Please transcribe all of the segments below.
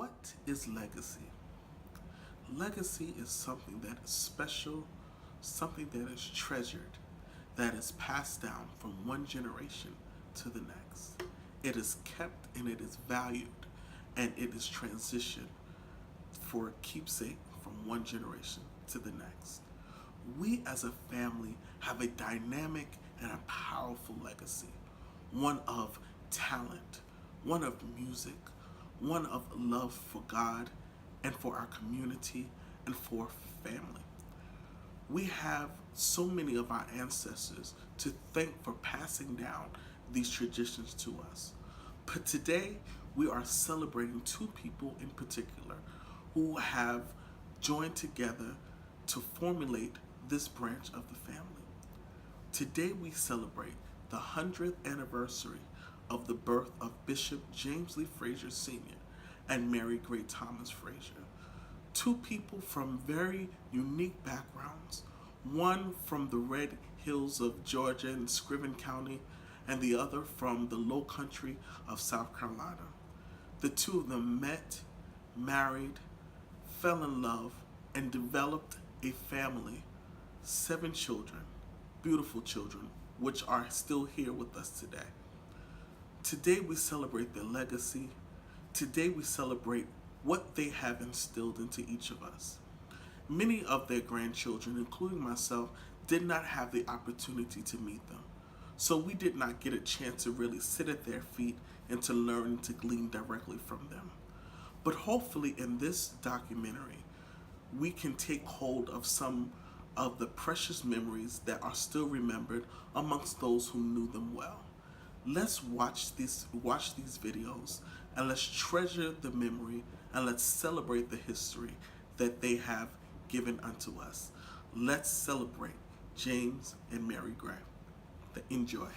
What is legacy? Legacy is something that is special, something that is treasured, that is passed down from one generation to the next. It is kept and it is valued and it is transitioned for a keepsake from one generation to the next. We as a family have a dynamic and a powerful legacy, one of talent, one of music, one of love for God and for our community and for family. We have so many of our ancestors to thank for passing down these traditions to us. But today, we are celebrating two people in particular who have joined together to formulate this branch of the family. Today, we celebrate the 100th anniversary of the birth of Bishop James Lee Frazier Sr. and Mary Gray Thomas Frazier. Two people from very unique backgrounds, one from the Red Hills of Georgia in Scriven County, and the other from the low country of South Carolina. The two of them met, married, fell in love, and developed a family, 7 children, beautiful children, which are still here with us today. Today we celebrate their legacy. Today we celebrate what they have instilled into each of us. Many of their grandchildren, including myself, did not have the opportunity to meet them. So we did not get a chance to really sit at their feet and to learn and to glean directly from them. But hopefully in this documentary, we can take hold of some of the precious memories that are still remembered amongst those who knew them well. Let's watch these videos and let's treasure the memory and let's celebrate the history that they have given unto us. Let's celebrate James and Mary Gray. Enjoy.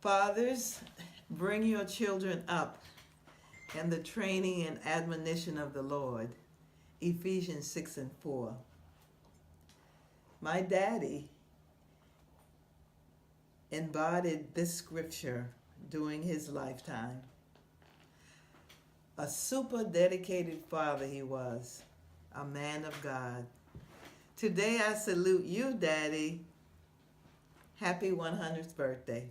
Fathers, bring your children up in the training and admonition of the Lord. Ephesians 6:4. My daddy embodied this scripture during his lifetime. A super dedicated father he was, a man of God. Today I salute you, Daddy. Happy 100th birthday.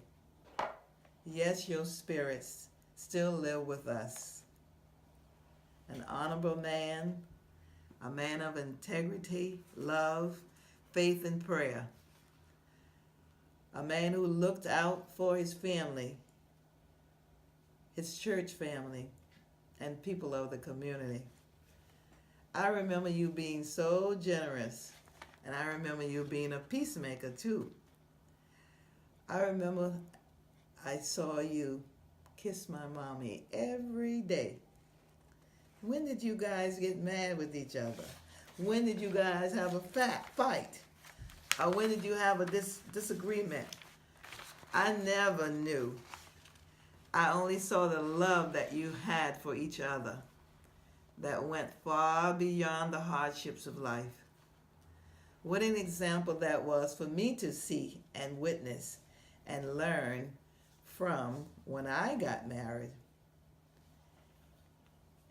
Yes, your spirits still live with us. An honorable man, a man of integrity, love, faith, and prayer. A man who looked out for his family, his church family, and people of the community. I remember you being so generous, and I remember you being a peacemaker too. I remember I saw you kiss my mommy every day. When did you guys get mad with each other? When did you guys have a fight? Or when did you have a disagreement? I never knew. I only saw the love that you had for each other that went far beyond the hardships of life. What an example that was for me to see and witness and learn from when I got married.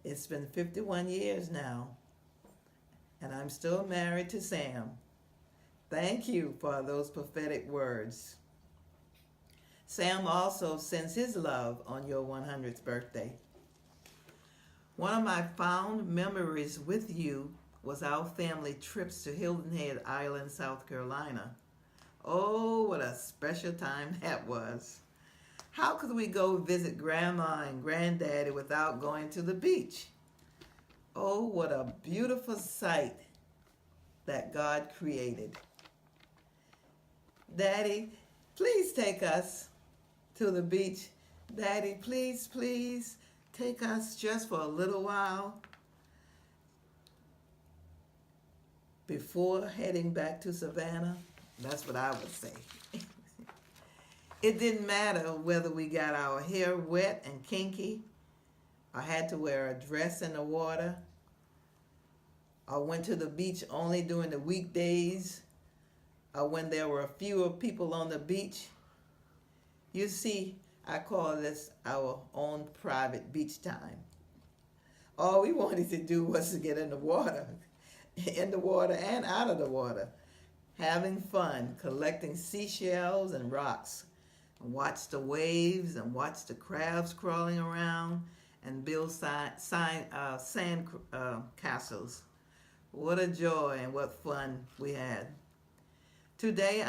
It's been 51 years now, and I'm still married to Sam. Thank you for those prophetic words. Sam also sends his love on your 100th birthday. One of my fond memories with you was our family trips to Hilton Head Island, South Carolina. Oh, what a special time that was. How could we go visit Grandma and Granddaddy without going to the beach? Oh, what a beautiful sight that God created. Daddy, please take us to the beach. Daddy, please, please take us just for a little while before heading back to Savannah. That's what I would say. It didn't matter whether we got our hair wet and kinky, or had to wear a dress in the water, or went to the beach only during the weekdays, or when there were fewer people on the beach. You see, I call this our own private beach time. All we wanted to do was to get in the water and out of the water, having fun, collecting seashells and rocks, and watch the waves and watch the crabs crawling around and build sand castles. What a joy and what fun we had. Today,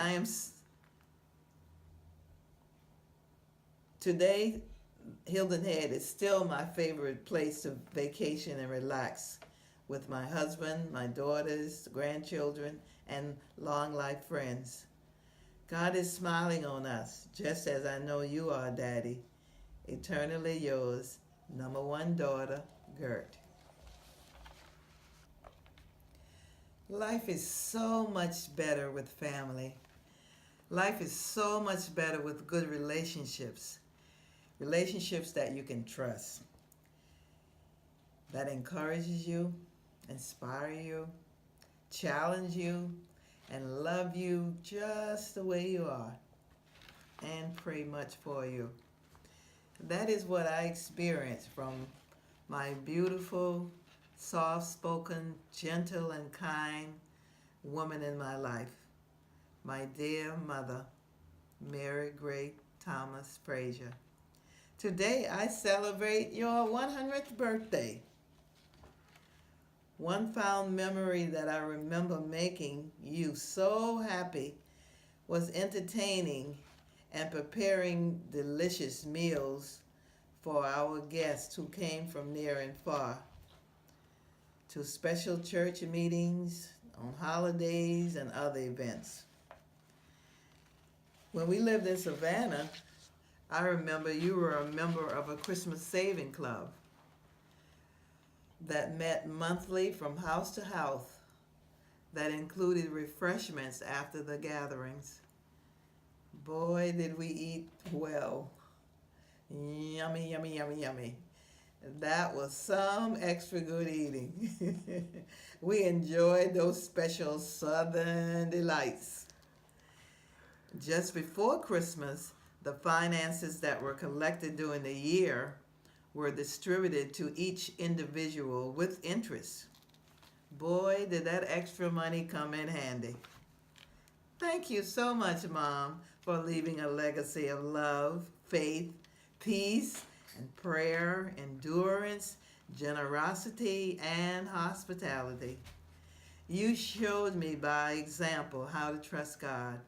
Hilton Head is still my favorite place to vacation and relax with my husband, my daughters, grandchildren, and long life friends. God is smiling on us, just as I know you are, Daddy. Eternally yours, number one daughter, Gert. Life is so much better with family. Life is so much better with good relationships. Relationships that you can trust, that encourages you, inspire you, challenge you, and love you just the way you are, and pray much for you. That is what I experienced from my beautiful, soft-spoken, gentle, and kind woman in my life, my dear mother, Mary Gray Thomas Frazier. Today I celebrate your 100th birthday. One fond memory that I remember making you so happy was entertaining and preparing delicious meals for our guests who came from near and far, to special church meetings, on holidays, and other events. When we lived in Savannah, I remember you were a member of a Christmas Saving Club that met monthly from house to house, that included refreshments after the gatherings. Boy, did we eat well. Yummy, yummy, yummy, yummy. That was some extra good eating. We enjoyed those special Southern delights. Just before Christmas, the finances that were collected during the year were distributed to each individual with interest. Boy, did that extra money come in handy. Thank you so much, Mom, for leaving a legacy of love, faith, peace, and prayer, endurance, generosity, and hospitality. You showed me by example how to trust God,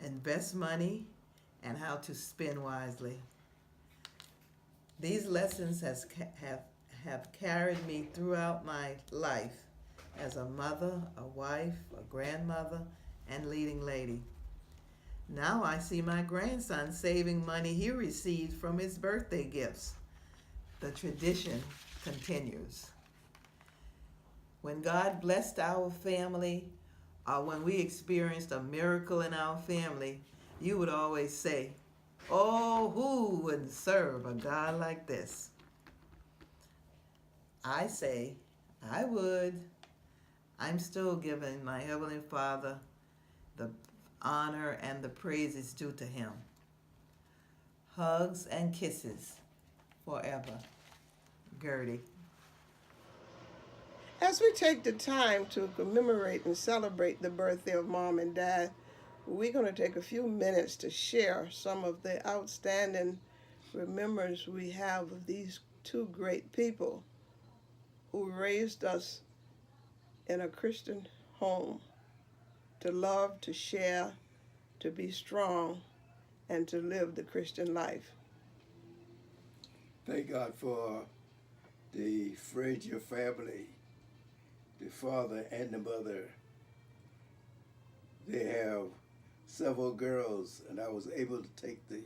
invest money, and how to spend wisely. These lessons have carried me throughout my life as a mother, a wife, a grandmother, and leading lady. Now I see my grandson saving money he received from his birthday gifts. The tradition continues. When God blessed our family, or when we experienced a miracle in our family, you would always say, Oh, who would serve a God like this? I say, I would. I'm still giving my Heavenly Father the honor and the praises due to Him. Hugs and kisses forever. Gertie. As we take the time to commemorate and celebrate the birthday of Mom and Dad, we're going to take a few minutes to share some of the outstanding remembrance we have of these two great people who raised us in a Christian home to love, to share, to be strong, and to live the Christian life. Thank God for the Frazier family, the father and the mother. They have several girls, and I was able to take the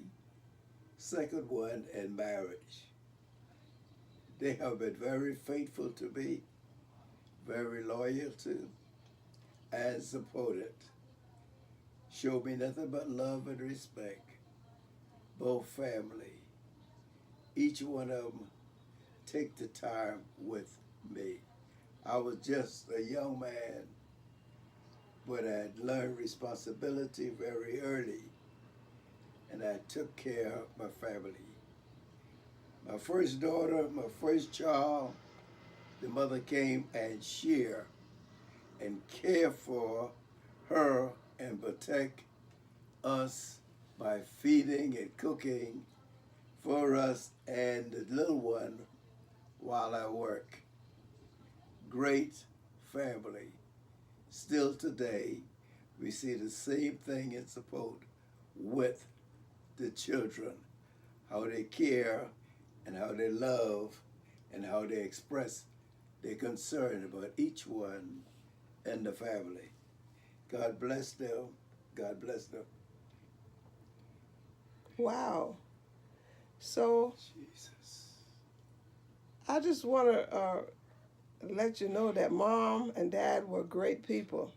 second one in marriage. They have been very faithful to me, very loyal to, and supported. Show me nothing but love and respect. Both family, each one of them take the time with me. I was just a young man, but I learned responsibility very early, and I took care of my family. My first daughter, my first child, the mother came and shared and care for her and protect us by feeding and cooking for us and the little one while I work. Great family. Still today, we see the same thing in support with the children, how they care and how they love and how they express their concern about each one in the family. God bless them. God bless them. Wow. So Jesus. I just want to let you know that Mom and Dad were great people.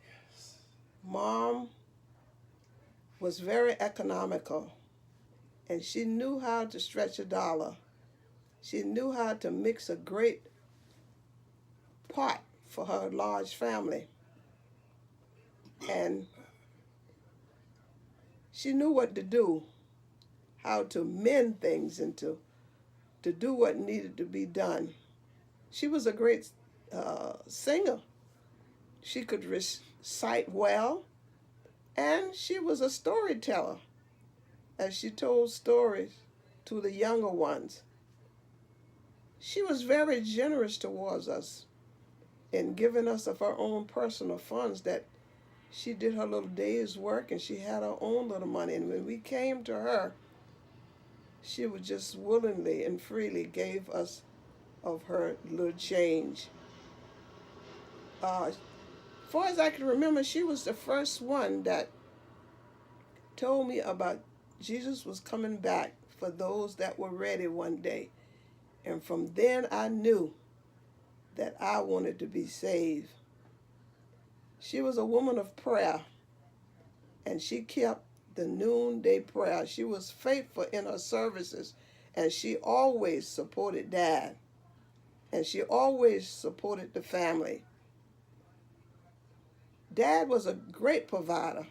Yes. Mom was very economical, and she knew how to stretch a dollar. She knew how to mix a great pot for her large family. And she knew what to do, how to mend things and to do what needed to be done. She was a great singer. She could recite well, and she was a storyteller as she told stories to the younger ones. She was very generous towards us in giving us of her own personal funds that she did her little day's work and she had her own little money. And when we came to her, she would just willingly and freely gave us of her little change. As far as I can remember, she was the first one that told me about Jesus was coming back for those that were ready one day. And from then I knew that I wanted to be saved. She was a woman of prayer, and she kept the noonday prayer. She was faithful in her services, and she always supported Dad, and she always supported the family. Dad was a great provider.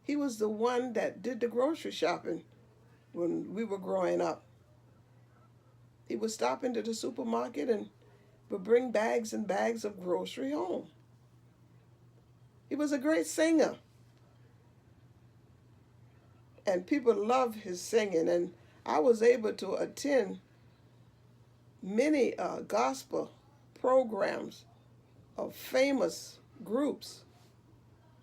He was the one that did the grocery shopping when we were growing up. He would stop into the supermarket and would bring bags and bags of grocery home. He was a great singer, and people loved his singing, and I was able to attend many gospel programs of famous groups,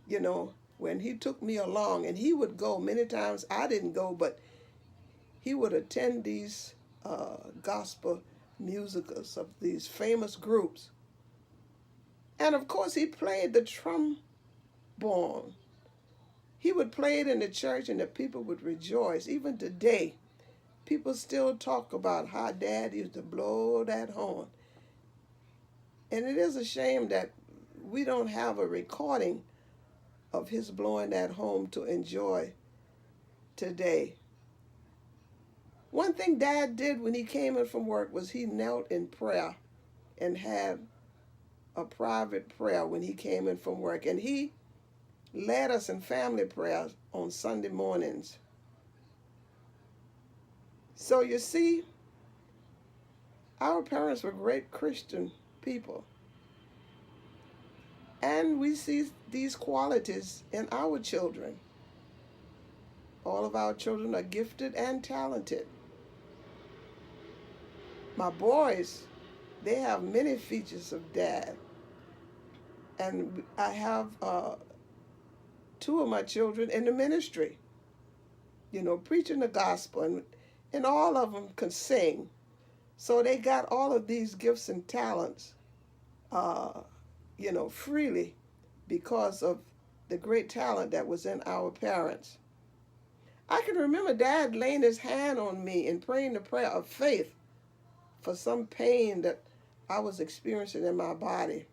you know, when he took me along, and he would go many times. I didn't go, but he would attend these gospel musicals of these famous groups. And of course, he played the trombone. He would play it in the church, and the people would rejoice. Even today, people still talk about how Dad used to blow that horn. And it is a shame that we don't have a recording of his blowing that horn to enjoy today. One thing Dad did when he came in from work was he knelt in prayer and had a private prayer when he came in from work. And he led us in family prayers on Sunday mornings. So you see, our parents were great Christian people. And we see these qualities in our children. All of our children are gifted and talented. My boys, they have many features of Dad. And I have two of my children in the ministry, preaching the gospel, and all of them can sing. So they got all of these gifts and talents, freely because of the great talent that was in our parents. I can remember Dad laying his hand on me and praying the prayer of faith for some pain that I was experiencing in my body.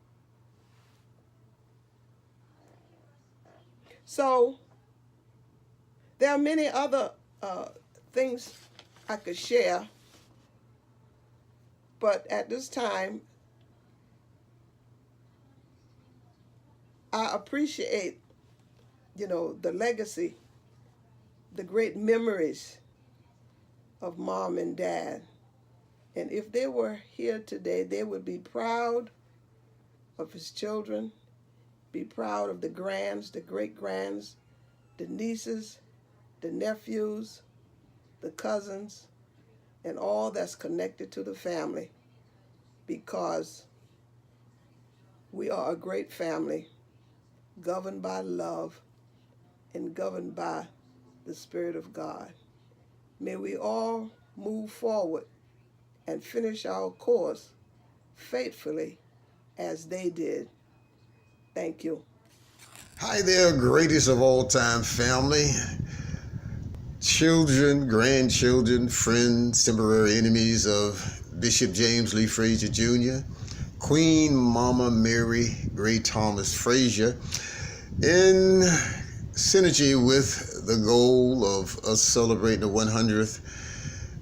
So there are many other things I could share, but at this time, I appreciate, the legacy, the great memories of Mom and Dad. And if they were here today, they would be proud of his children, be proud of the grands, the great-grands, the nieces, the nephews, the cousins, and all that's connected to the family, because we are a great family, governed by love and governed by the Spirit of God. May we all move forward and finish our course faithfully as they did. Thank you. Hi there, greatest of all time family, children, grandchildren, friends, temporary enemies of Bishop James Lee Frazier Jr., Queen Mama Mary Gray Thomas Frazier, in synergy with the goal of us celebrating the 100th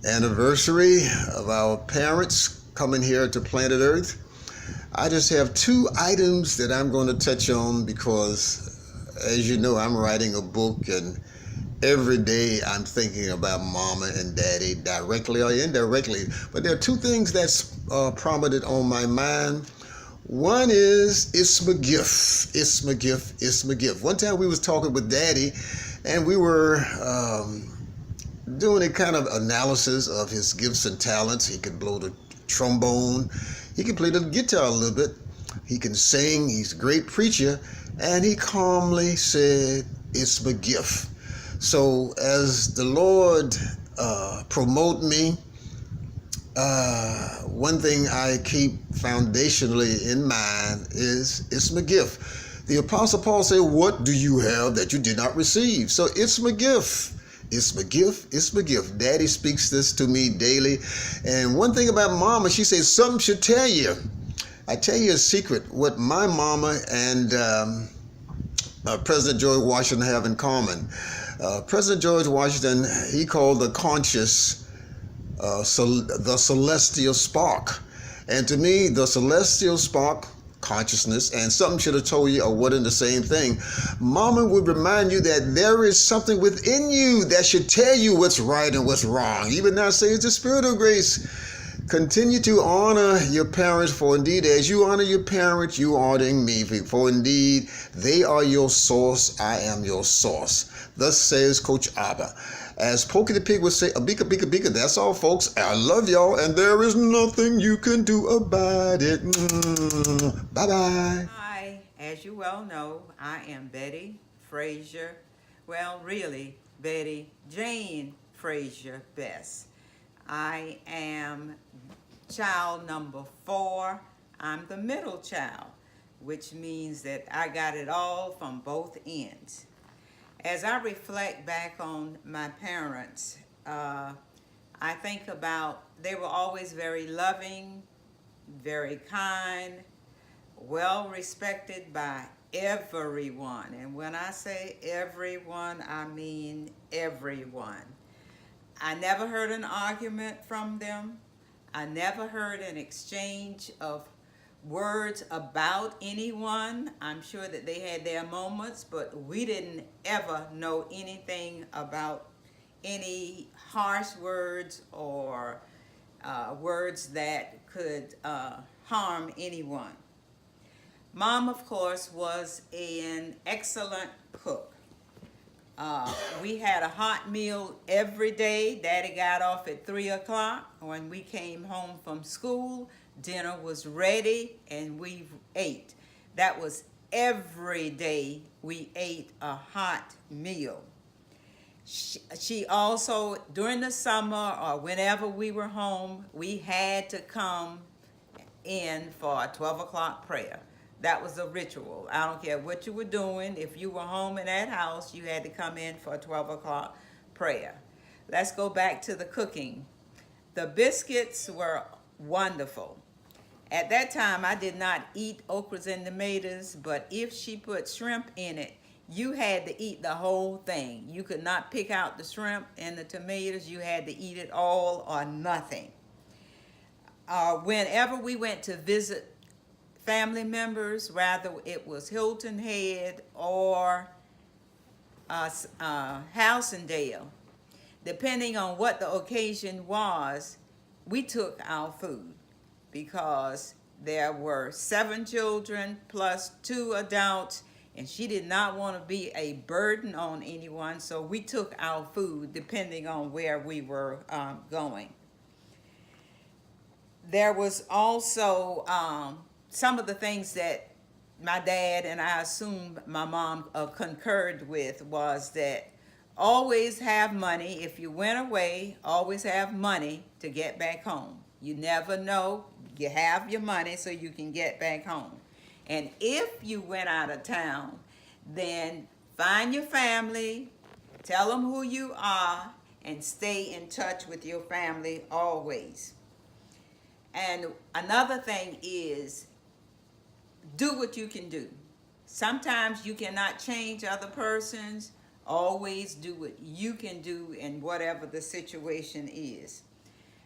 anniversary of our parents coming here to planet Earth. I just have two items that I'm going to touch on because, as you know, I'm writing a book, and every day I'm thinking about Mama and Daddy directly or indirectly. But there are two things that's prominent on my mind. One is, it's my gift. It's my gift. It's my gift. One time we was talking with Daddy, and we were doing a kind of analysis of his gifts and talents. He could blow the trombone. He can play the guitar a little bit. He can sing. He's a great preacher. And he calmly said, it's my gift. So as the Lord promote me, one thing I keep foundationally in mind is it's my gift. The Apostle Paul said, what do you have that you did not receive? So it's my gift. It's my gift. It's my gift. Daddy speaks this to me daily. And one thing about Mama, she says, something should tell you. I tell you a secret. What my Mama and President George Washington have in common. President George Washington, he called the conscious the celestial spark. And to me, the celestial spark, consciousness, and something should have told you are one and the same thing. Mama would remind you that there is something within you that should tell you what's right and what's wrong. Even now says the Spirit of grace. Continue to honor your parents, for indeed, as you honor your parents, you honoring me. For indeed, they are your source, I am your source. Thus says Coach Abba. As Pokey the Pig would say, a bika, bika, bika. That's all, folks. I love y'all, and there is nothing you can do about it. Bye-bye. Hi, as you well know, I am Betty Frazier. Well, really, Betty Jane Frazier Best. I am child number 4. I'm the middle child, which means that I got it all from both ends. As I reflect back on my parents, I think about they were always very loving, very kind, well respected by everyone. And when I say everyone, I mean everyone. I never heard an argument from them. I never heard an exchange of words about anyone. I'm sure that they had their moments, but we didn't ever know anything about any harsh words or words that could harm anyone. Mom, of course, was an excellent cook. We had a hot meal every day. Daddy got off at 3 o'clock. When we came home from school, dinner was ready and we ate. That was every day we ate a hot meal. She also, during the summer or whenever we were home, we had to come in for a 12 o'clock prayer. That was a ritual. I don't care what you were doing. If you were home in that house, you had to come in for a 12 o'clock prayer. Let's go back to the cooking. The biscuits were wonderful. At that time, I did not eat okras and tomatoes, but if she put shrimp in it, you had to eat the whole thing. You could not pick out the shrimp and the tomatoes. You had to eat it all or nothing. Whenever we went to visit family members, rather it was Hilton Head or Halsondale, depending on what the occasion was, we took our food because there were 7 children plus 2 adults, and she did not want to be a burden on anyone, so we took our food depending on where we were going. There was also some of the things that my dad and I assume my mom concurred with was that always have money. If you went away, always have money to get back home. You never know. You have your money so you can get back home. And if you went out of town, then find your family, tell them who you are, and stay in touch with your family always. And another thing is, do what you can do. Sometimes you cannot change other persons. Always do what you can do in whatever the situation is.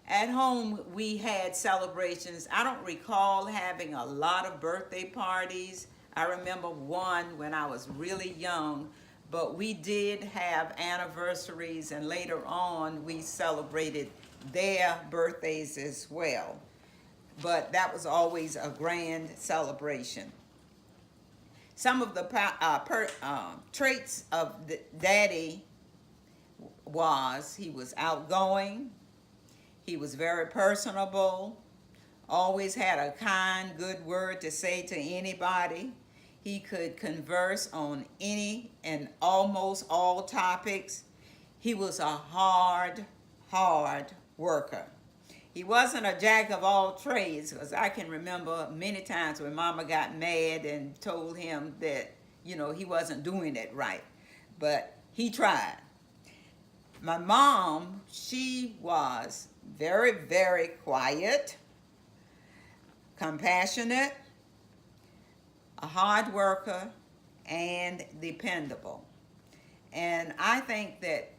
At home, we had celebrations. I don't recall having a lot of birthday parties. I remember one when I was really young, but we did have anniversaries, and later on we celebrated their birthdays as well. But that was always a grand celebration. Some of the traits of Daddy was he was outgoing, he was very personable, always had a kind, good word to say to anybody. He could converse on any and almost all topics. He was a hard worker. He wasn't a jack of all trades, because I can remember many times when Mama got mad and told him that, he wasn't doing it right. But he tried. My mom, she was very, very quiet, compassionate, a hard worker, and dependable. And I think that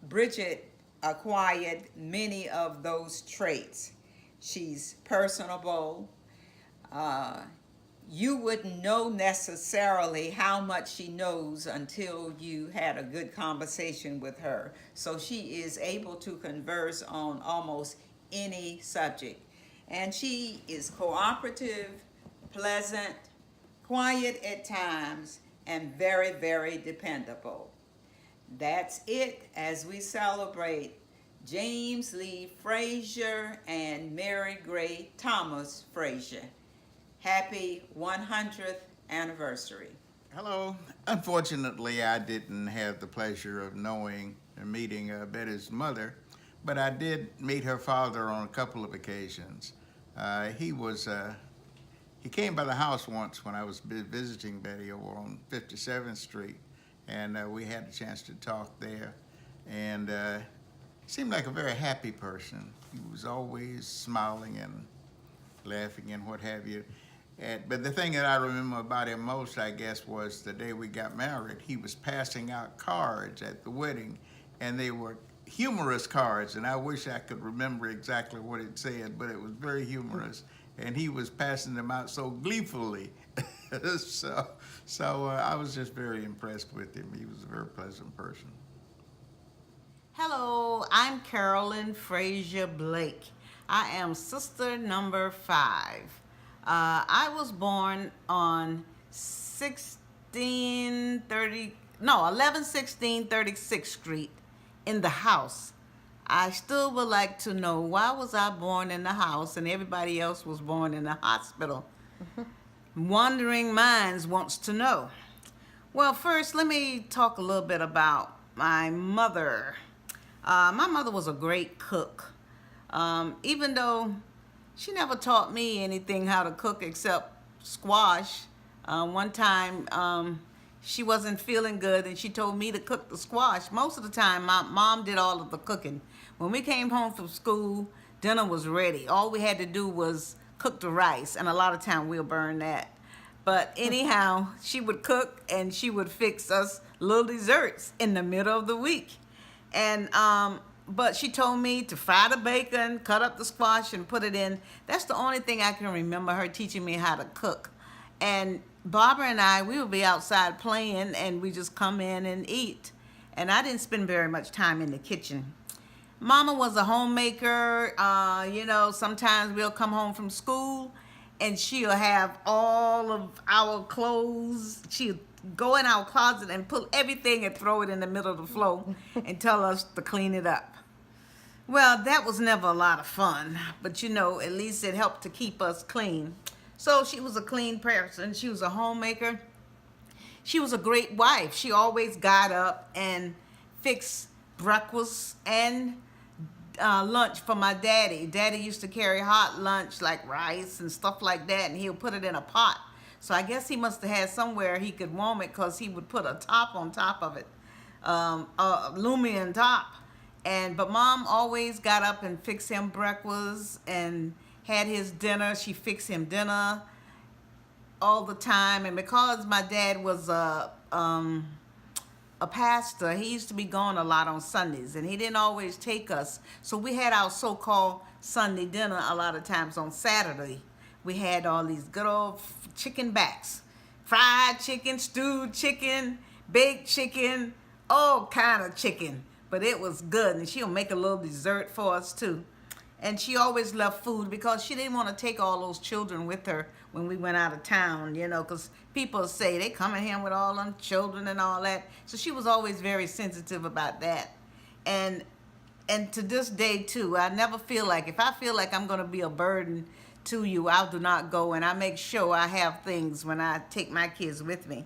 Bridget acquired many of those traits. She's personable. You wouldn't know necessarily how much she knows until you had a good conversation with her. So she is able to converse on almost any subject. And she is cooperative, pleasant, quiet at times, and very, very dependable. That's it as we celebrate James Lee Frazier and Mary Gray Thomas Frazier. Happy 100th anniversary. Hello. Unfortunately, I didn't have the pleasure of knowing and meeting Betty's mother, but I did meet her father on a couple of occasions. He came by the house once when I was visiting Betty over on 57th Street. And we had a chance to talk there, and seemed like a very happy person. He was always smiling and laughing and what have you. But the thing that I remember about him most, I guess, was the day we got married. He was passing out cards at the wedding, and they were humorous cards, and I wish I could remember exactly what it said, but it was very humorous, and he was passing them out so gleefully. so I was just very impressed with him. He was a very pleasant person. Hello, I'm Carolyn Frazier Blake. I am sister number 5. I was born on 111636th Street in the house. I still would like to know, why was I born in the house and everybody else was born in the hospital? Wandering minds wants to know. Well, first, let me talk a little bit about my mother. My mother was a great cook. Even though she never taught me anything how to cook except squash. One time she wasn't feeling good and she told me to cook the squash. Most of the time my mom did all of the cooking. When we came home from school, dinner was ready. All we had to do was cook the rice, and a lot of time we'll burn that. But anyhow, she would cook and she would fix us little desserts in the middle of the week. And but she told me to fry the bacon, cut up the squash, and put it in. That's the only thing I can remember her teaching me how to cook. And Barbara and I, we would be outside playing, and we just come in and eat. And I didn't spend very much time in the kitchen. Mama was a homemaker. Sometimes we'll come home from school, and she'll have all of our clothes. She'll go in our closet and pull everything and throw it in the middle of the floor and tell us to clean it up. Well, that was never a lot of fun, but at least it helped to keep us clean. So she was a clean person. She was a homemaker. She was a great wife. She always got up and fixed breakfast and lunch for my daddy. Daddy used to carry hot lunch like rice and stuff like that, and he'll put it in a pot. So I guess he must have had somewhere he could warm it, because he would put a top on top of it, aluminum top. But Mom always got up and fixed him breakfast and had his dinner. She fixed him dinner all the time. And because my dad was a pastor, he used to be gone a lot on Sundays, and he didn't always take us. So we had our so-called Sunday dinner a lot of times on Saturday. We had all these good old chicken backs, fried chicken, stewed chicken, baked chicken, all kind of chicken. But it was good, and she'll make a little dessert for us too. And she always left food because she didn't want to take all those children with her when we went out of town, because people say they come in here with all them children and all that. So she was always very sensitive about that. And to this day too, I never feel like, if I feel like I'm going to be a burden to you, I do not go, and I make sure I have things when I take my kids with me.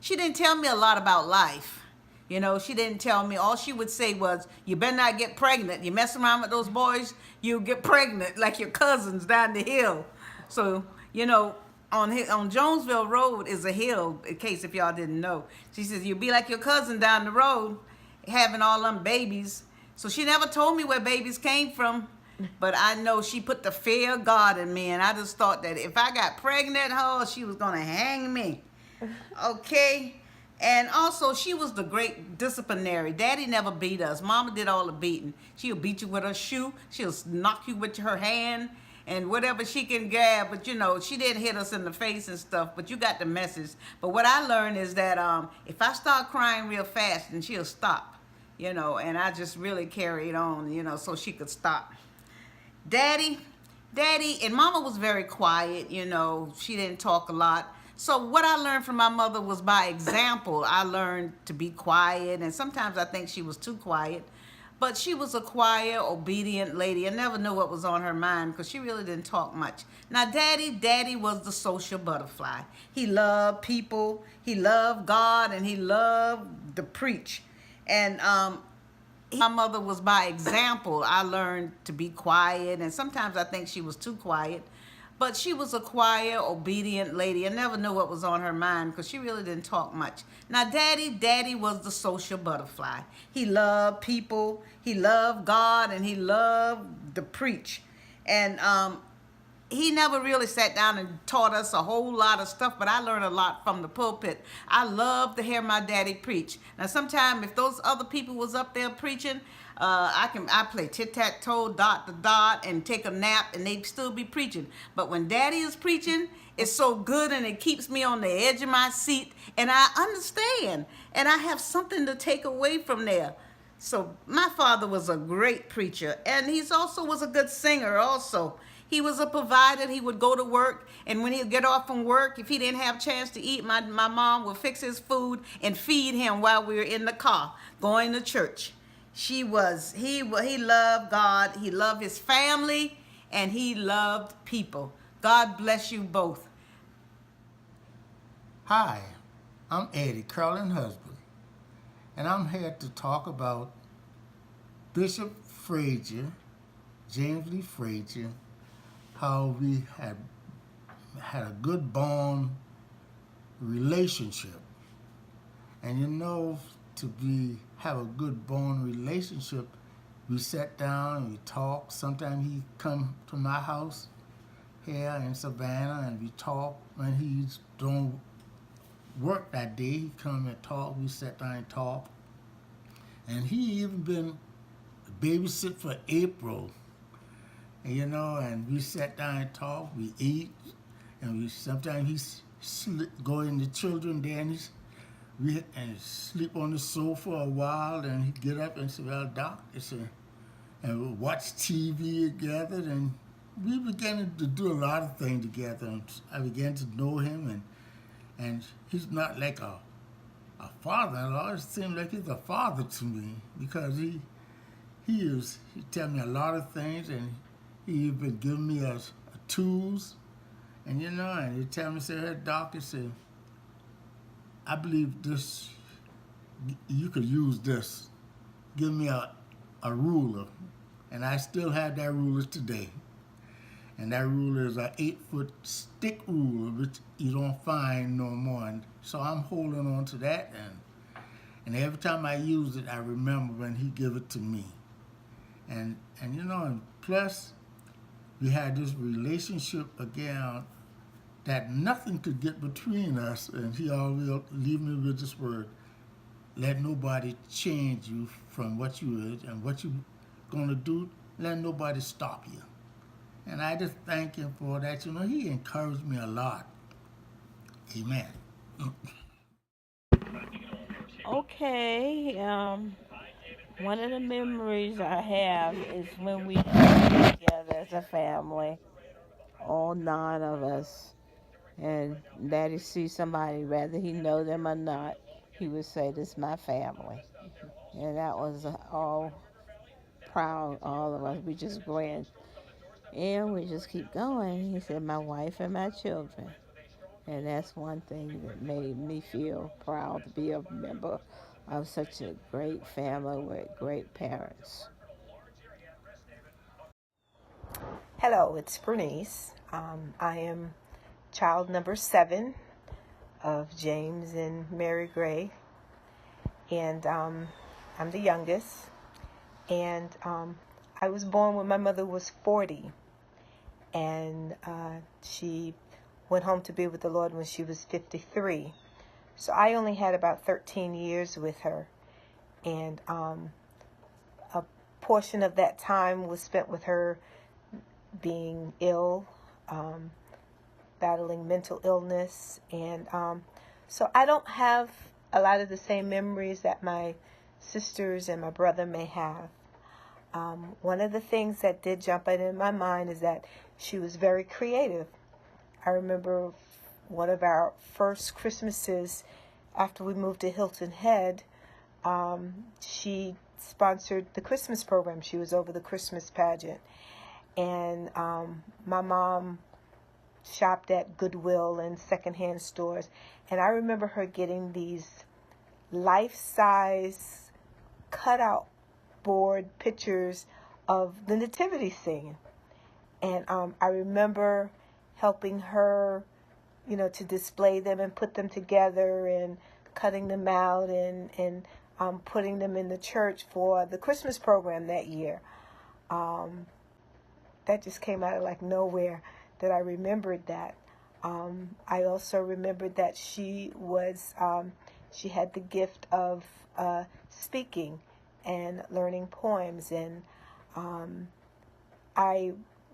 She didn't tell me a lot about life. She didn't tell me. All she would say was, you better not get pregnant. You mess around with those boys, you'll get pregnant like your cousins down the hill. So, on Jonesville Road is a hill, in case if y'all didn't know. She says, you'll be like your cousin down the road having all them babies. So she never told me where babies came from. But I know she put the fear of God in me, and I just thought that if I got pregnant, she was going to hang me. Okay? And also, she was the great disciplinary. Daddy never beat us. Mama did all the beating. She'll beat you with her shoe. She'll knock you with her hand and whatever she can grab. But, she didn't hit us in the face and stuff. But you got the message. But what I learned is that if I start crying real fast, then she'll stop. And I just really carried on, so she could stop. Daddy, and Mama was very quiet. She didn't talk a lot. So what I learned from my mother was by example. I learned to be quiet, and sometimes I think she was too quiet. But she was a quiet, obedient lady. I never knew what was on her mind because she really didn't talk much. Now, Daddy was the social butterfly. He loved people, he loved God, and he loved to preach. And my mother was by example. I learned to be quiet, and sometimes I think she was too quiet. But she was a quiet, obedient lady. I never knew what was on her mind because she really didn't talk much. Now, Daddy was the social butterfly. He loved people, he loved God, and he loved my mother was by example. I learned to be quiet, and sometimes I think she was too quiet. But she was a quiet, obedient lady. I never knew what was on her mind because she really didn't talk much. Now, Daddy was the social butterfly. He loved people, he loved God, and he loved to preach. And he never really sat down and taught us a whole lot of stuff, but I learned a lot from the pulpit. I love to hear my daddy preach. Now, sometimes if those other people was up there preaching, I play tit-tat-toe, dot to dot, and take a nap, and they'd still be preaching. But when daddy is preaching, it's so good, and it keeps me on the edge of my seat, and I understand, and I have something to take away from there. So my father was a great preacher, and he's also was a good singer also. He was a provider. He would go to work, and when he'd get off from work, if he didn't have a chance to eat, my mom would fix his food and feed him while we were in the car going to church. He loved God, he loved his family, and he loved people. God bless you both. Hi, I'm Eddie, Carolyn husband, and I'm here to talk about Bishop Frazier, James Lee Frazier, how we had a good bond relationship. And you know, have a good bond relationship, we sat down and we talked. Sometimes he come to my house here in Savannah and we talk. When he's doing work that day, he come and talk. We sat down and talk. And he even been babysit for April. And, you know, and we sat down and talked. We eat, and we sometimes he go in the children there and sleep on the sofa a while, and he'd get up and say, "Well, Doc," and we'll watch TV together, and we began to do a lot of things together. And I began to know him, and he's not like a father-in-law. It seemed like he's a father to me, because he tell me a lot of things, and he even give me tools, and you know, and he tell me, say, "Hey, Doc," he said, "I believe this, you could use this. Give me a ruler." And I still have that ruler today. And that ruler is an 8-foot stick ruler, which you don't find no more. And so I'm holding on to that, and every time I use it, I remember when he gave it to me. And you know, and plus, we had this relationship again that nothing could get between us, and he always leave me with this word: let nobody change you from what you is and what you gonna do. Let nobody stop you. And I just thank him for that. You know, he encouraged me a lot. Amen. Okay, one of the memories I have is when we got together as a family, all 9 of us, and Daddy see somebody, whether he know them or not, he would say, "This is my family," and that was all proud, all of us. We just grinned, and we just keep going. He said, "My wife and my children," and that's one thing that made me feel proud to be a member of such a great family with great parents. Hello, it's Bernice. I am child number 7 of James and Mary Gray, and I'm the youngest. And I was born when my mother was 40, and she went home to be with the Lord when she was 53. So I only had about 13 years with her, and a portion of that time was spent with her being ill, battling mental illness, and so I don't have a lot of the same memories that my sisters and my brother may have. One of the things that did jump out in my mind is that she was very creative. I remember one of our first Christmases after we moved to Hilton Head, she sponsored the Christmas program. She was over the Christmas pageant. And my mom shopped at Goodwill and secondhand stores. And I remember her getting these life-size cutout board pictures of the nativity scene. And I remember helping her, you know, to display them and put them together and cutting them out and putting them in the church for the Christmas program that year. That just came out of like nowhere. that I remembered that. I also remembered that she she had the gift of speaking and learning poems. And I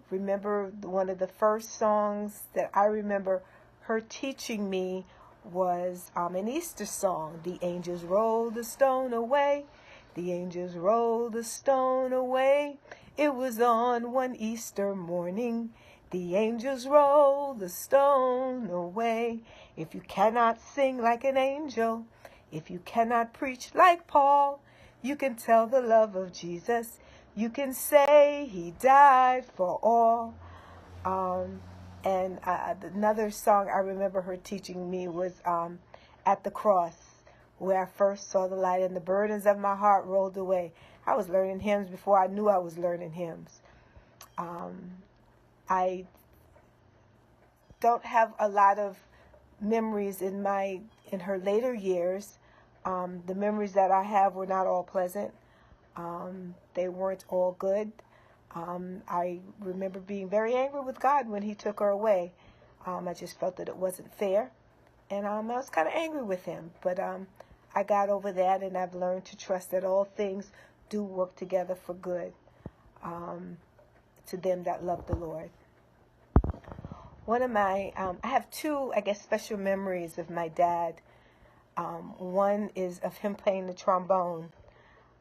remember one of the first songs that I remember her teaching me was an Easter song. The angels rolled the stone away. The angels rolled the stone away. It was on one Easter morning. The angels rolled the stone away. If you cannot sing like an angel, if you cannot preach like Paul, you can tell the love of Jesus. You can say he died for all. And another song I remember her teaching me was At the Cross, where I first saw the light and the burdens of my heart rolled away. I was learning hymns before I knew I was learning hymns. I don't have a lot of memories in her later years. The memories that I have were not all pleasant. They weren't all good. I remember being very angry with God when he took her away. I just felt that it wasn't fair. And I was kind of angry with him. But I got over that, and I've learned to trust that all things do work together for good to them that love the Lord. One of my, I have two, I guess, special memories of my dad. One is of him playing the trombone.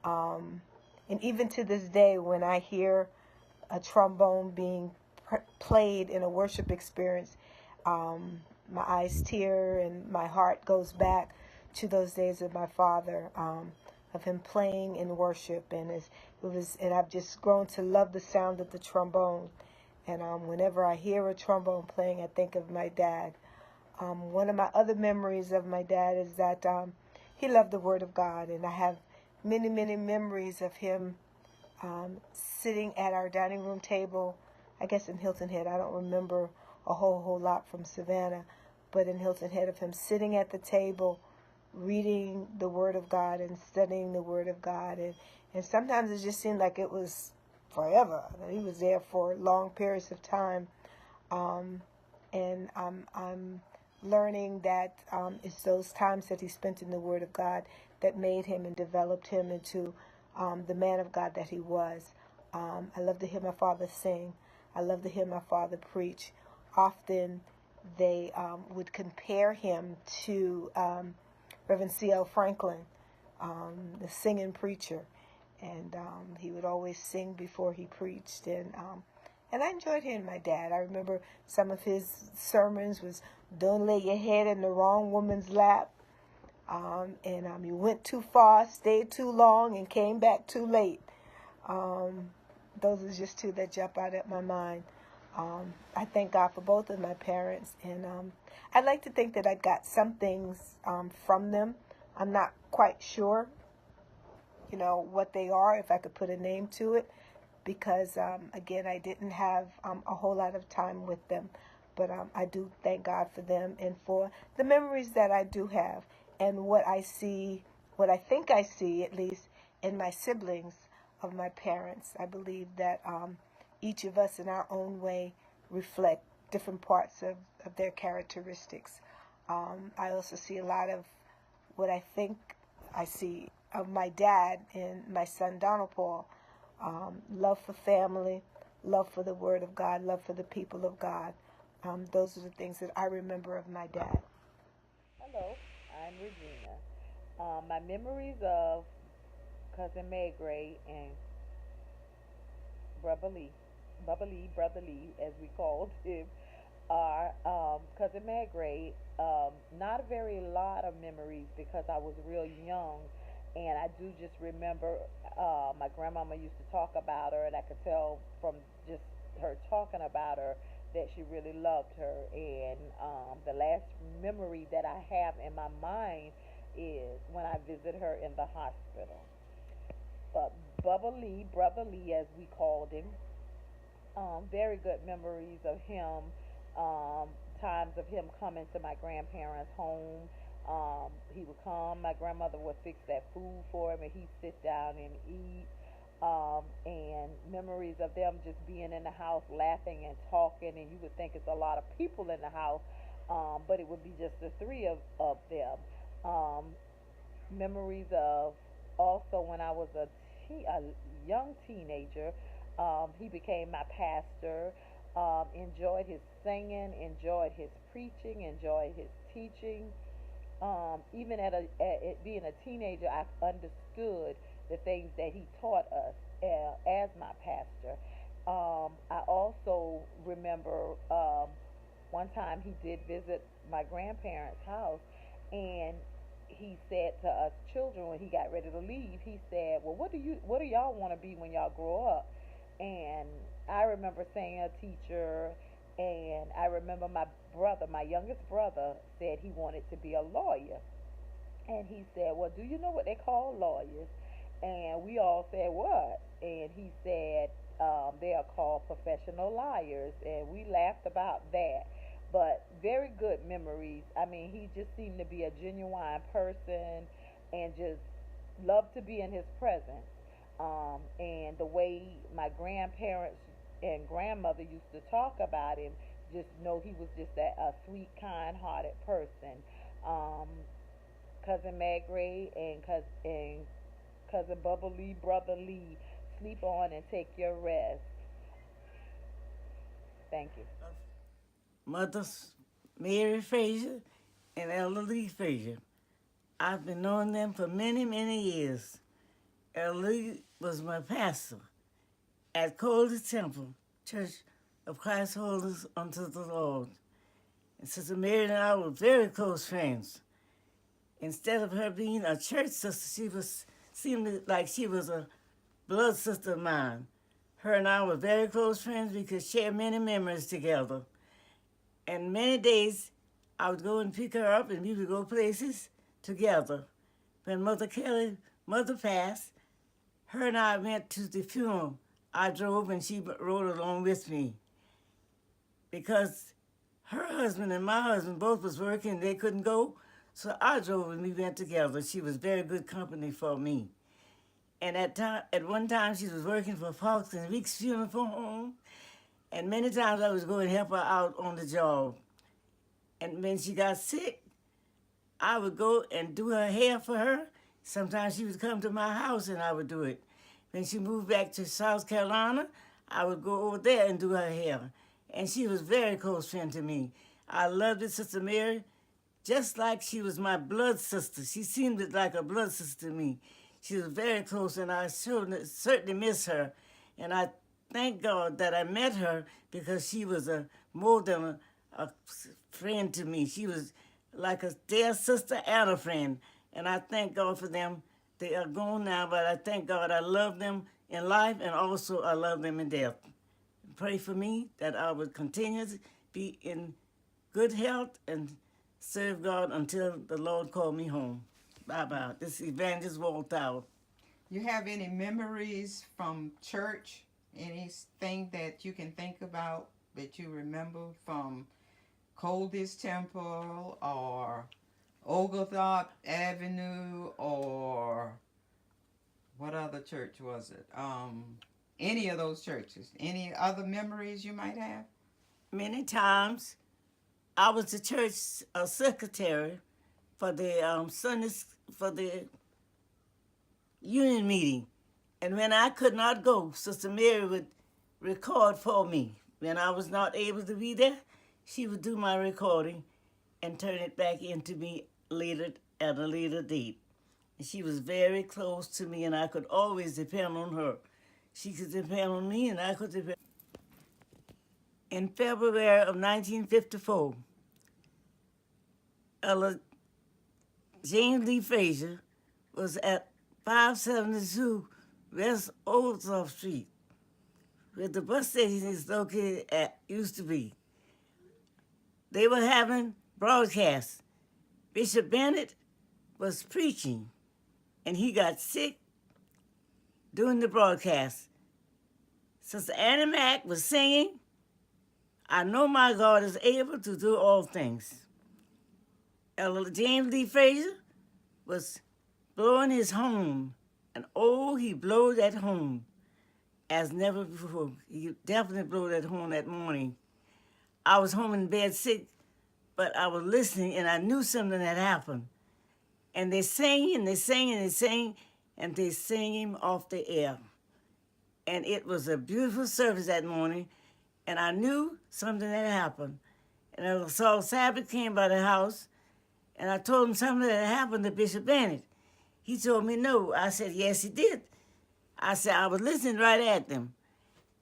And even to this day, when I hear a trombone being played in a worship experience, my eyes tear and my heart goes back to those days of my father, of him playing in worship. And and I've just grown to love the sound of the trombone. And whenever I hear a trombone playing, I think of my dad. One of my other memories of my dad is that he loved the Word of God, and I have many, many memories of him sitting at our dining room table, I guess in Hilton Head. I don't remember a whole lot from Savannah, but in Hilton Head, of him sitting at the table, reading the Word of God and studying the Word of God. And sometimes it just seemed like it was forever. He was there for long periods of time. And I'm learning that it's those times that he spent in the Word of God that made him and developed him into the man of God that he was. I love to hear my father sing. I love to hear my father preach. Often they would compare him to Reverend C.L. Franklin, the singing preacher. And he would always sing before he preached. And I enjoyed hearing my dad. I remember some of his sermons was, don't lay your head in the wrong woman's lap. And you went too far, stayed too long, and came back too late. Those are just two that jump out at my mind. I thank God for both of my parents. And I'd like to think that I got some things from them. I'm not quite sure, what they are, if I could put a name to it. Because, again, I didn't have a whole lot of time with them. But I do thank God for them and for the memories that I do have. And what I think I see, at least, in my siblings of my parents. I believe that each of us in our own way reflect different parts of their characteristics. I also see a lot of what I think I see of my dad and my son Donald Paul. Love for family, love for the Word of God, love for the people of God. Those are the things that I remember of my dad. Hello, I'm Regina. My memories of Cousin Maygray and Brother Lee, as we called him, are Cousin Maygray. Not a very lot of memories because I was real young, and I do just remember my grandmama used to talk about her, and I could tell from just her talking about her that she really loved her. And the last memory that I have in my mind is when I visit her in the hospital. But Brother Lee, as we called him, very good memories of him. Times of him coming to my grandparents' home. He would come, my grandmother would fix that food for him, and he'd sit down and eat. and memories of them just being in the house laughing and talking, and you would think it's a lot of people in the house, but it would be just the three of them. Um, Memories of also when I was a young teenager. He became my pastor. Enjoyed his singing, enjoyed his preaching, enjoyed his teaching. Even at being a teenager, I understood the things that he taught us as my pastor. I also remember one time he did visit my grandparents' house, and he said to us children when he got ready to leave, he said, "Well, what do y'all want to be when y'all grow up?" And I remember saying a teacher, and I remember my brother, my youngest brother, said he wanted to be a lawyer. And he said, "Well, do you know what they call lawyers?" And we all said, "What?" And he said, "They are called professional liars." And we laughed about that. But very good memories. I mean, he just seemed to be a genuine person and just loved to be in his presence. And the way my grandparents and grandmother used to talk about him, just know he was just a sweet, kind-hearted person. Um, Cousin Magray and cousin Bubba Lee, brother Lee, sleep on and take your rest. Thank you. Mothers Mary Frazier and Elder Lee Frazier. I've been knowing them for many, many years. Elder Lee was my pastor at Coldest Temple, Church of Christ Holders unto the Lord. And Sister Mary and I were very close friends. Instead of her being a church sister, seemed like she was a blood sister of mine. Her and I were very close friends. We could share many memories together. And many days I would go and pick her up and we would go places together. When mother passed, her and I went to the funeral. I drove and she rode along with me because her husband and my husband both was working. They couldn't go, so I drove and we went together. She was very good company for me. And at one time, she was working for Parks and Weeks Funeral Home, and many times I was going to help her out on the job. And when she got sick, I would go and do her hair for her. Sometimes she would come to my house and I would do it. When she moved back to South Carolina, I would go over there and do her hair. And she was a very close friend to me. I loved it, Sister Mary, just like she was my blood sister. She seemed like a blood sister to me. She was very close, and I certainly miss her. And I thank God that I met her because she was more than a friend to me. She was like a dear sister and a friend. And I thank God for them. They are gone now, but I thank God I love them in life and also I love them in death. Pray for me that I would continue to be in good health and serve God until the Lord called me home. Bye-bye. This is Evangelist Walthour. You have any memories from church? Anything that you can think about that you remember from Coldest Temple or Oglethorpe Avenue or what other church was it? Any of those churches. Any other memories you might have? Many times I was the church secretary for the Sundays for the union meeting, and when I could not go, Sister Mary would record for me. When I was not able to be there, she would do my recording and turn it back into me later at a later date. And she was very close to me, and I could always depend on her. She could depend on me, and I could depend. In February of 1954, Ella James Lee Frazier was at 572 West Oldsoft Street, where the bus station is located at, used to be. They were having broadcasts. Bishop Bennett was preaching, and he got sick during the broadcast. Sister Annie Mack was singing, "I know my God is able to do all things." Elder James Lee Frazier was blowing his horn, and oh, he blew that horn. as never before. He definitely blew that horn that morning. I was home in bed sick, but I was listening and I knew something had happened. And they sang and they sang and they sang and they sang him off the air. And it was a beautiful service that morning, and I knew something had happened. And I saw Sabbath came by the house, and I told him something had happened to Bishop Bennett. He told me no. I said, yes, he did. I said, I was listening right at them.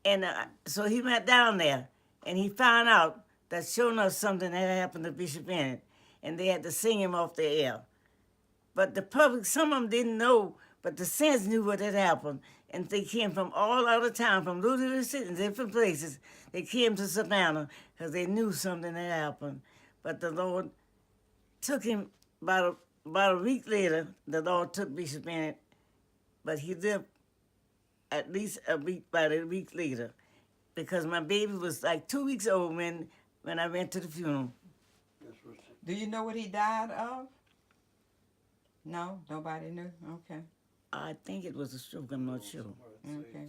And so he went down there, and he found out that sure enough something had happened to Bishop Bennett, and they had to sing him off the air. But the public, some of them didn't know, but the saints knew what had happened. And they came from all out of town, from Louisville City, different places. They came to Savannah because they knew something had happened. But the Lord took him about a week later. The Lord took Bishop Bennett, but he lived at least about a week later, because my baby was like 2 weeks old when I went to the funeral. Do you know what he died of? No, nobody knew. Okay. I think it was a stroke. I'm not sure. Okay.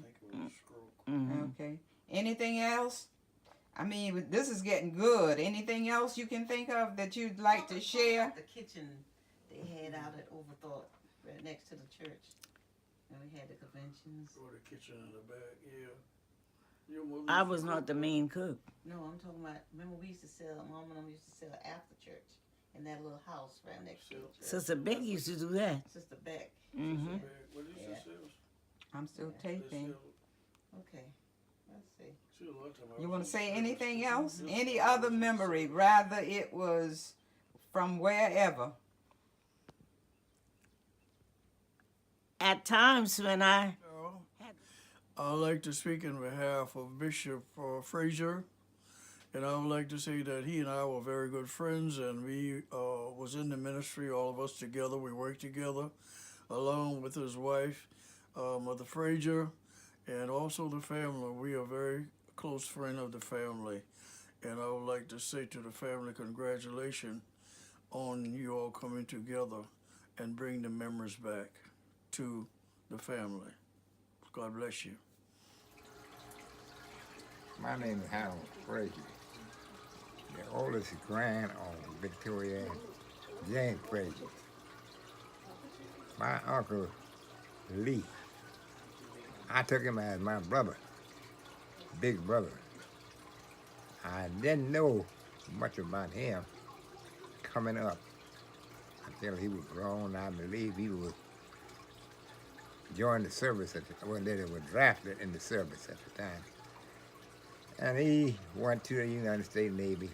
Mm-hmm. Okay. Anything else? I mean, this is getting good. Anything else you can think of that you'd like to share? The kitchen they had out at Overthought, right next to the church. And we had the conventions. Or the kitchen in the back, yeah. I was not the main cook. No, I'm talking about, remember we used to sell, Mom and them used to sell after church in that little house right next to the church. Sister Beck used to do that. Sister Beck. Mm-hmm. What did you say? I'm still taping. Okay, let's see. You want to say anything else? Any other memory, rather it was from wherever? At times when I'd like to speak in behalf of Bishop Frazier, and I would like to say that he and I were very good friends, and we was in the ministry, all of us together. We worked together, along with his wife, Mother Frazier, and also the family. We are very close friend of the family, and I would like to say to the family, congratulations on you all coming together and bring the memories back to the family. God bless you. My name is Harold Frazier. The oldest grand on Victoria and James Frazier. My uncle Lee, I took him as my brother, big brother. I didn't know much about him coming up until he was grown. I believe he was joined the service when they were drafted in the service at the time. And he went to the United States Navy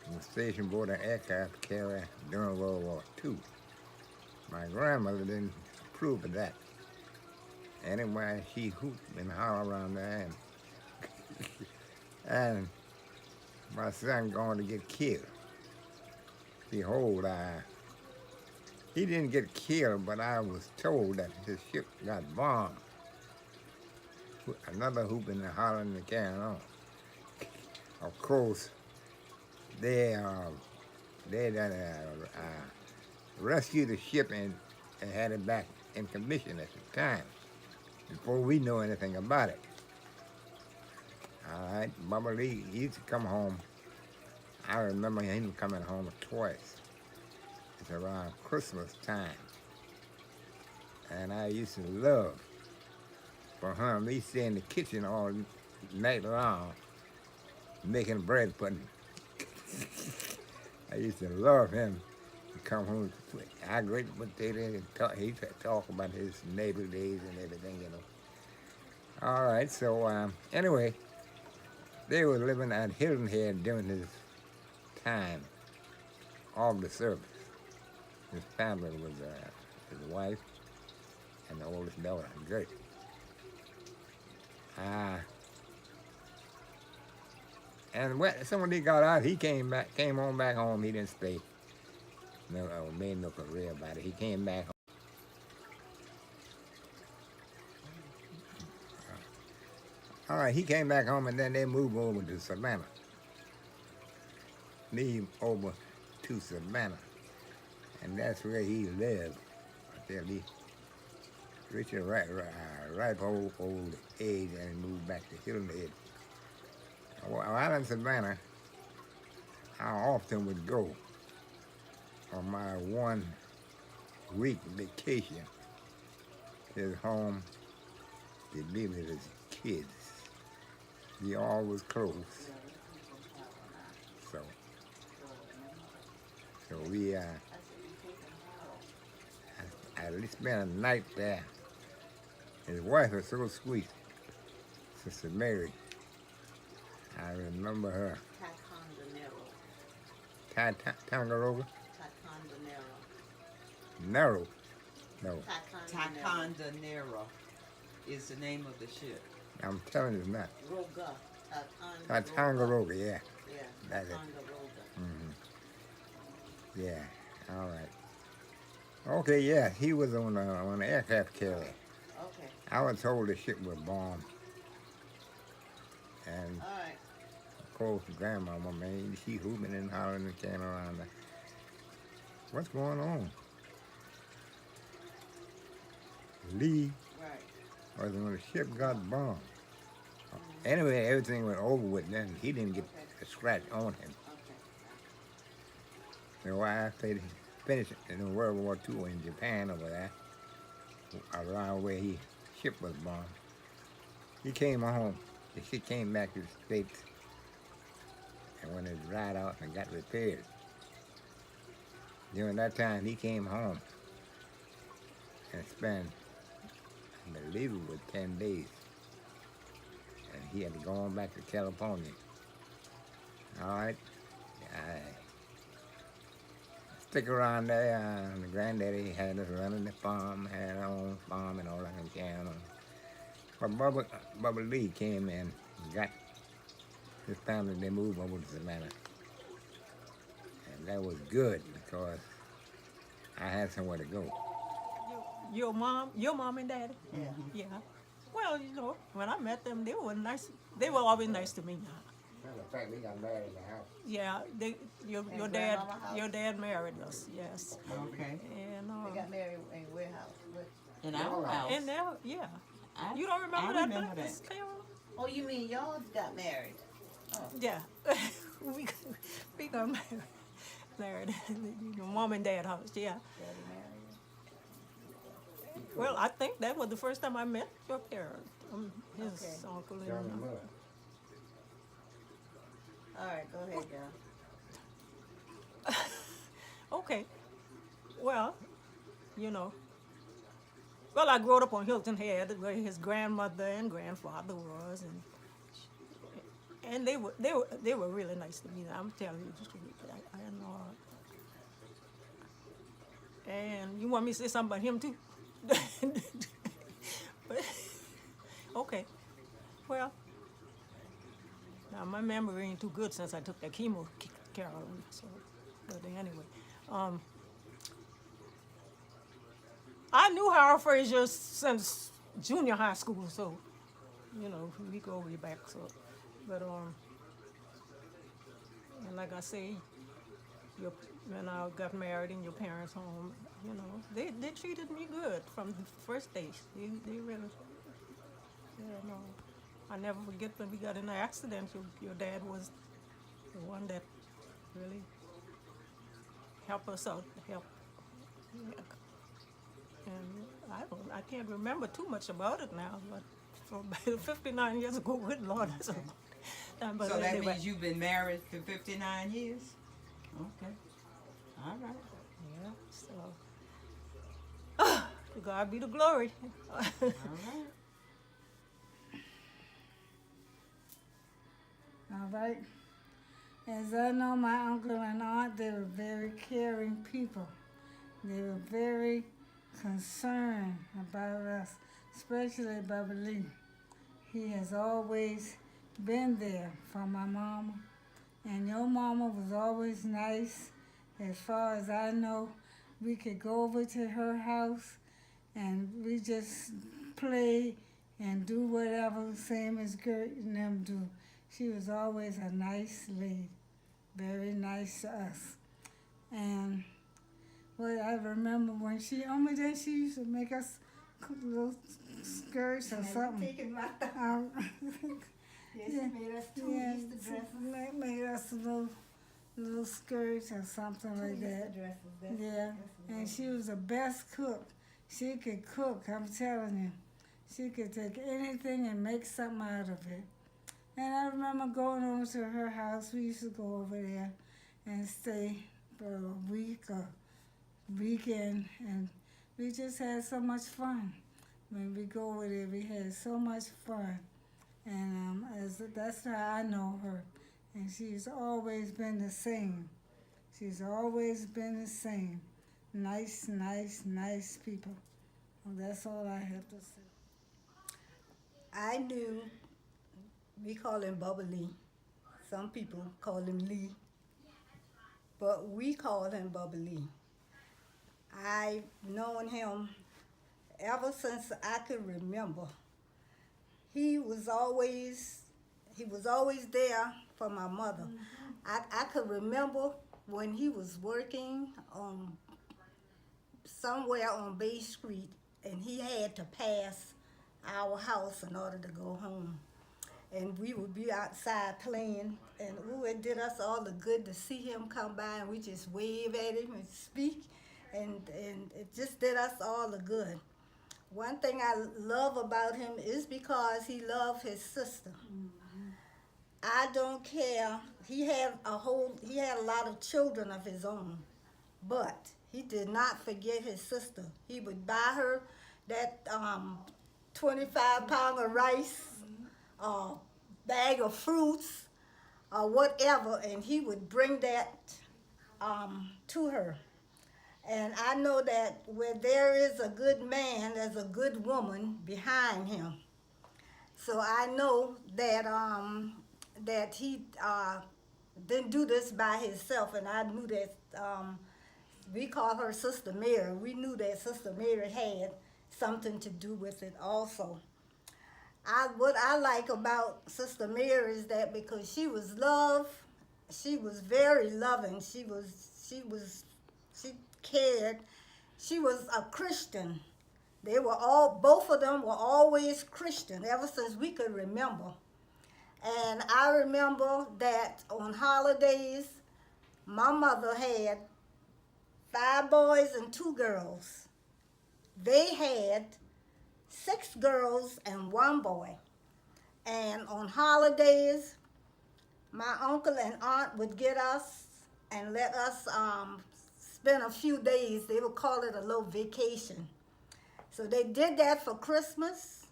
and was stationed aboard an aircraft carrier during World War II. My grandmother didn't approve of that. Anyway, she hooped and hollered around there, and my son going to get killed. Behold, he didn't get killed, but I was told that his ship got bombed. Another hooping and hollering and carrying on. Of course, they rescued the ship and had it back in commission at the time, before we know anything about it. All right, Bubba Lee used to come home. I remember him coming home twice. It's around Christmas time. And I used to love for him. He stay in the kitchen all night long making bread pudding. I used to love him to come home. I great potato and he talk about his neighbor days and everything, you know. All right, so anyway, they were living at Hilton Head during his time of the service. His family was his wife and the oldest daughter, Gertie. And when he got out, he came on back home. He didn't stay. No, made no career about it. He came back home. All right, he came back home, and then they moved over to Savannah. Moved over to Savannah, and that's where he lived until he reached a ripe old age and moved back to Hilton Head. While in Savannah, I often would go on my 1 week vacation to his home to be with his kids. He always close. So we I at least spent a night there. His wife was so sweet, Sister Mary. I remember her. Ticonderoga? Narrow? No. Ticonderoga is the name of the ship. I'm telling you it's not. Roga. Ticonderoga, yeah. Yeah, That's it. Ticonderoga. Yeah, all right. Okay, yeah, he was on an aircraft carrier. Okay. I was told the ship was bombed. And All right. of course, grandmama, man, she hooping and hollering and carrying around there. What's going on? Lee was when the ship got bombed. Anyway, everything went over with then. He didn't get a scratch on him. So I finished in World War II in Japan over there, around where his ship was bombed. He came home. The ship came back to the States, and when it dried out and got repaired, during that time he came home and spent, I believe it was 10 days, and he had to go on back to California. All right, stick around there. The granddaddy had us running the farm, had our own farm and all that kind of piano. But Bubba Lee came in and got his family. They moved over to Savannah, and that was good because I had somewhere to go. Your mom and daddy? Yeah. Yeah. Well, you know, when I met them, they were nice. They were always nice to me. Matter of fact, we got married in the house. Yeah, your dad married us. Yes. Okay. And They got married in warehouse. in our house. And now, yeah. You don't remember I that? remember that. Miss Carol? Oh, you mean y'all got married? Oh. Yeah. we got married. Your mom and dad house. Yeah. Well, I think that was the first time I met your parents. His uncle and All right, go ahead, girl. Okay. Well, you know. Well, I grew up on Hilton Head, where his grandmother and grandfather was, and they were really nice to me. I'm telling you the truth. I know. And you want me to say something about him too? But, okay. Well, now my memory ain't too good since I took that chemo, Carolyn. So, but anyway, I knew Harold Frazier since junior high school, so you know we go way back. So, but and like I say, when I got married in your parents' home, you know they treated me good from the first day. They really, you know. I never forget when we got in an accident. Your dad was the one that really helped us out. Yeah. And I can't remember too much about it now, but from 59 years ago, good Lord, that's a long time. But So that anyway. means you've been married for 59 years? Okay. All right. Yeah, so. To God be the glory. All right. All right. As I know, my uncle and aunt, they were very caring people. They were very concerned about us, especially Bubba Lee. He has always been there for my mama. And your mama was always nice. As far as I know, we could go over to her house and we just play and do whatever, same as Gert and them do. She was always a nice lady, very nice to us. And well, I remember when she used to make us little skirts or something. Taking my Yeah, she made us two Easter dresses. Made us little skirts or something like that. Dresses. Yeah, and she was the best cook. She could cook, I'm telling you. She could take anything and make something out of it. And I remember going over to her house. We used to go over there and stay for a week or weekend, and we just had so much fun. When we go over there, we had so much fun. And that's how I know her. And she's always been the same. She's always been the same. Nice, nice, nice people. Well, that's all I have to say. I knew, we call him Bubba Lee. Some people call him Lee. But we call him Bubba Lee. I've known him ever since I could remember. He was always there for my mother. I could remember when he was working somewhere on Bay Street, and he had to pass our house in order to go home. And we would be outside playing, and it did us all the good to see him come by, and we just wave at him and speak, and it just did us all the good. One thing I love about him is because he loved his sister. I don't care. He had a lot of children of his own, but he did not forget his sister. He would buy her that 25-pound of rice, bag of fruits, or whatever, and he would bring that to her. And I know that where there is a good man, there's a good woman behind him. So I know that that he didn't do this by himself, and I knew that we call her Sister Mary. We knew that Sister Mary had something to do with it also. What I like about Sister Mary is that because she was she was very loving. She cared. She was a Christian. Both of them were always Christian ever since we could remember. And I remember that on holidays, my mother had 5 boys and 2 girls. They had 6 girls and 1 boy. And on holidays, my uncle and aunt would get us and let us spend a few days. They would call it a little vacation. So they did that for Christmas,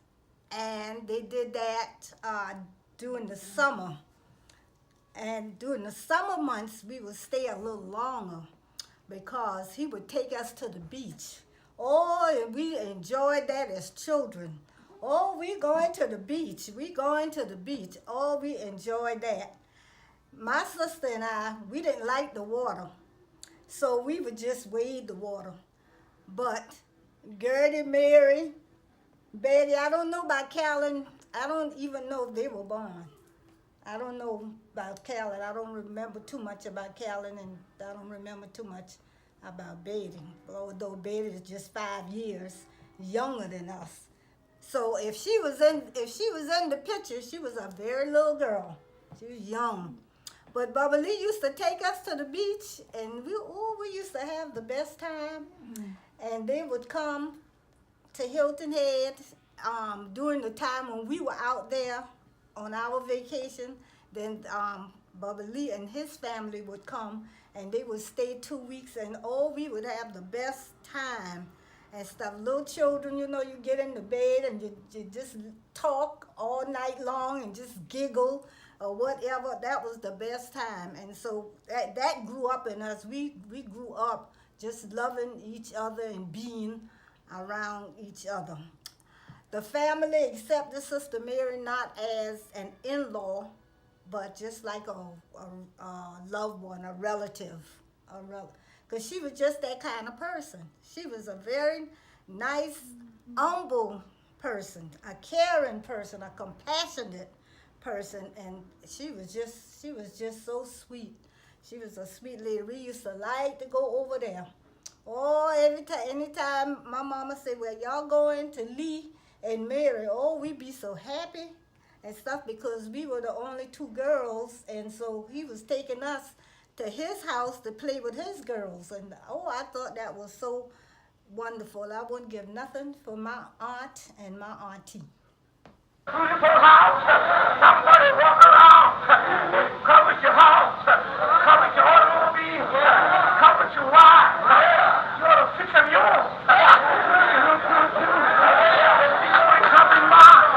and they did that during the summer. And during the summer months, we would stay a little longer because he would take us to the beach. Oh, and we enjoyed that as children. Oh, we going to the beach. We going to the beach. Oh, we enjoyed that. My sister and I, we didn't like the water, so we would just wade the water. But Gertie, Mary, Betty, I don't know about Callan. I don't even know if they were born. I don't know about Callan. I don't remember too much about Callan, and I don't remember too much about Betty, although Betty is just 5 years younger than us. So if she was in the picture, she was a very little girl. She was young. But Bubba Lee used to take us to the beach, and we used to have the best time. And they would come to Hilton Head during the time when we were out there on our vacation. Then Bubba Lee and his family would come, and they would stay 2 weeks, and we would have the best time and stuff. Little children, you get in the bed and you just talk all night long and just giggle or whatever. That was the best time. And so that grew up in us. We grew up just loving each other and being around each other. The family accepted Sister Mary not as an in-law, but just like a loved one, a relative. Because she was just that kind of person. She was a very nice, humble person, a caring person, a compassionate person, and she was just so sweet. She was a sweet lady. We used to like to go over there Oh, anytime my mama said, well, y'all going to Lee and Mary, oh, we be so happy and stuff because we were the only two girls, and so he was taking us to his house to play with his girls, and oh, I thought that was so wonderful. I wouldn't give nothing for my aunt and my auntie. Beautiful house. Somebody walk around. Come with your house. Come with your automobile. Come with your wife. You ought to fix them yours. Come in mine.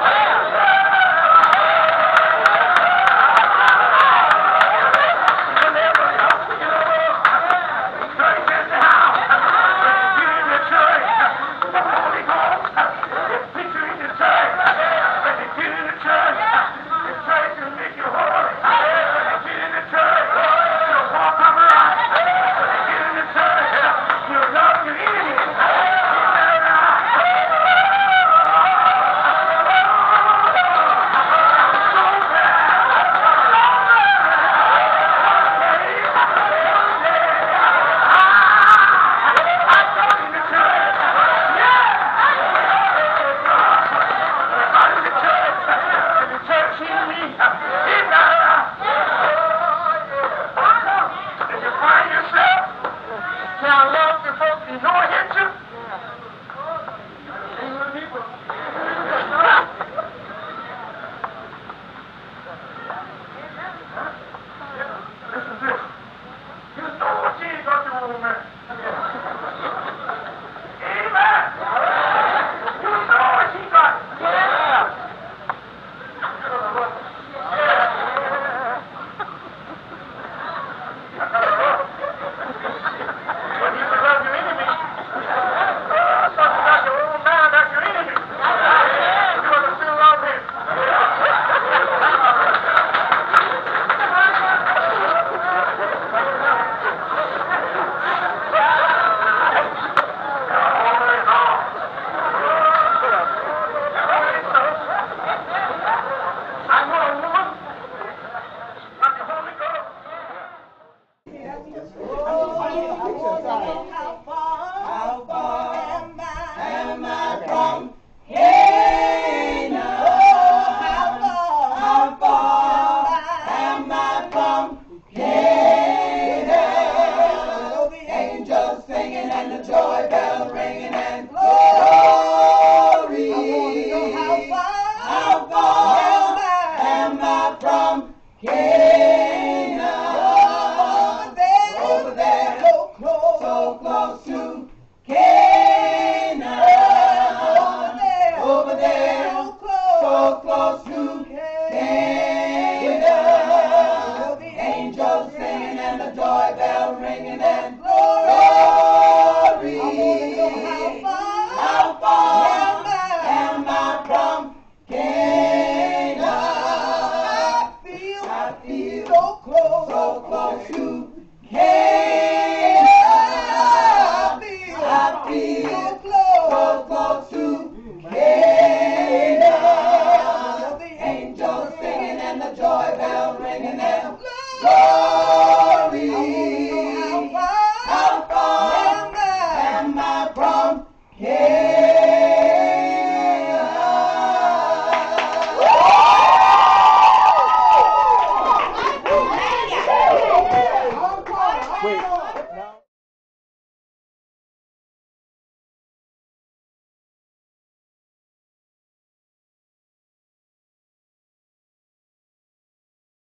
Wait.